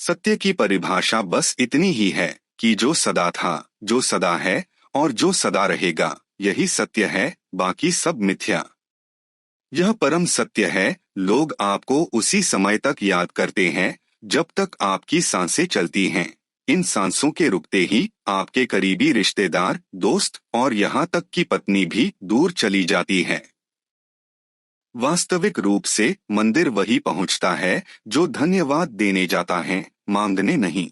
सत्य की परिभाषा बस इतनी ही है कि जो सदा था, जो सदा है और जो सदा रहेगा, यही सत्य है, बाकी सब मिथ्या। यह परम सत्य है। लोग आपको उसी समय तक याद करते हैं जब तक आपकी सांसें चलती हैं। इन सांसों के रुकते ही आपके करीबी रिश्तेदार, दोस्त और यहाँ तक कि पत्नी भी दूर चली जाती है। वास्तविक रूप से मंदिर वही पहुंचता है जो धन्यवाद देने जाता है, मांगने नहीं।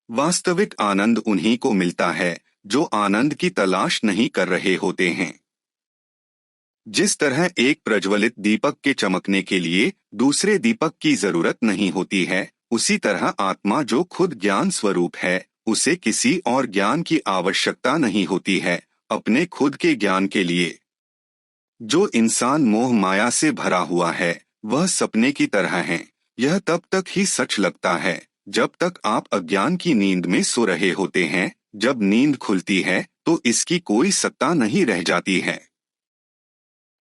वास्तविक आनंद उन्हीं को मिलता है जो आनंद की तलाश नहीं कर रहे होते हैं। जिस तरह एक प्रज्वलित दीपक के चमकने के लिए दूसरे दीपक की जरूरत नहीं होती है, उसी तरह आत्मा जो खुद ज्ञान स्वरूप है, उसे किसी और ज्ञान की आवश्यकता नहीं होती है अपने खुद के ज्ञान के लिए। जो इंसान मोह माया से भरा हुआ है वह सपने की तरह है। यह तब तक ही सच लगता है जब तक आप अज्ञान की नींद में सो रहे होते हैं। जब नींद खुलती है तो इसकी कोई सत्ता नहीं रह जाती है।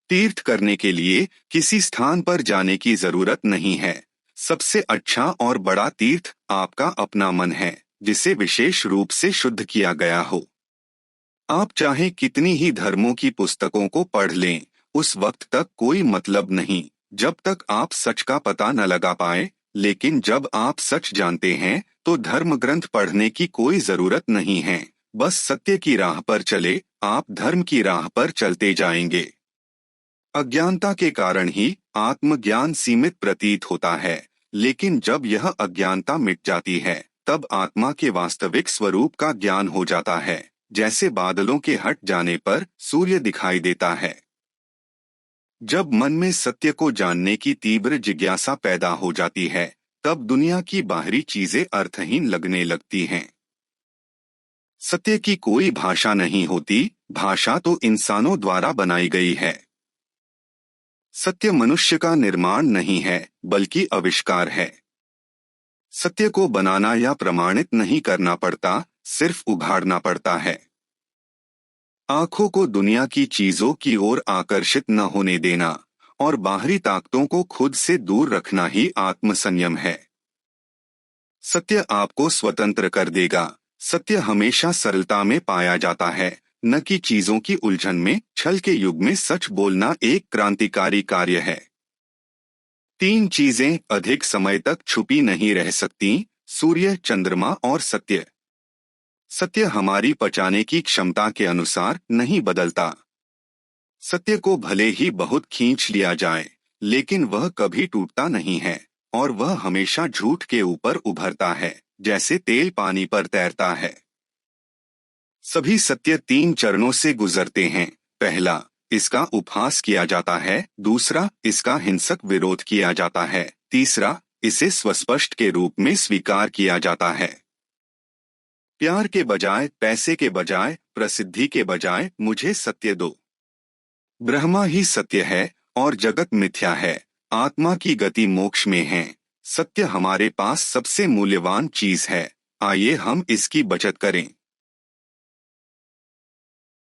तीर्थ करने के लिए किसी स्थान पर जाने की जरूरत नहीं है। सबसे अच्छा और बड़ा तीर्थ आपका अपना मन है, जिसे विशेष रूप से शुद्ध किया गया हो। आप चाहे कितनी ही धर्मों की पुस्तकों को पढ़ लें, उस वक्त तक कोई मतलब नहीं जब तक आप सच का पता न लगा पाए। लेकिन जब आप सच जानते हैं तो धर्म ग्रंथ पढ़ने की कोई जरूरत नहीं है। बस सत्य की राह पर चले, आप धर्म की राह पर चलते जाएंगे। अज्ञानता के कारण ही आत्मज्ञान सीमित प्रतीत होता है, लेकिन जब यह अज्ञानता मिट जाती है तब आत्मा के वास्तविक स्वरूप का ज्ञान हो जाता है। जैसे बादलों के हट जाने पर सूर्य दिखाई देता है। जब मन में सत्य को जानने की तीव्र जिज्ञासा पैदा हो जाती है तब दुनिया की बाहरी चीजें अर्थहीन लगने लगती हैं। सत्य की कोई भाषा नहीं होती, भाषा तो इंसानों द्वारा बनाई गई है। सत्य मनुष्य का निर्माण नहीं है बल्कि आविष्कार है। सत्य को बनाना या प्रमाणित नहीं करना पड़ता, सिर्फ उघाड़ना पड़ता है। आंखों को दुनिया की चीजों की ओर आकर्षित न होने देना और बाहरी ताकतों को खुद से दूर रखना ही आत्मसंयम है। सत्य आपको स्वतंत्र कर देगा। सत्य हमेशा सरलता में पाया जाता है, न कि चीजों की उलझन में। छल के युग में सच बोलना एक क्रांतिकारी कार्य है। 3 चीजें अधिक समय तक छुपी नहीं रह सकती, सूर्य, चंद्रमा और सत्य। सत्य हमारी पचाने की क्षमता के अनुसार नहीं बदलता। सत्य को भले ही बहुत खींच लिया जाए, लेकिन वह कभी टूटता नहीं है और वह हमेशा झूठ के ऊपर उभरता है, जैसे तेल पानी पर तैरता है। सभी सत्य 3 चरणों से गुजरते हैं। पहला, इसका उपहास किया जाता है। दूसरा, इसका हिंसक विरोध किया जाता है। तीसरा, इसे स्वस्पष्ट के रूप में स्वीकार किया जाता है। प्यार के बजाय, पैसे के बजाय, प्रसिद्धि के बजाय मुझे सत्य दो। ब्रह्मा ही सत्य है और जगत मिथ्या है। आत्मा की गति मोक्ष में है। सत्य हमारे पास सबसे मूल्यवान चीज है। आइए हम इसकी बचत करें।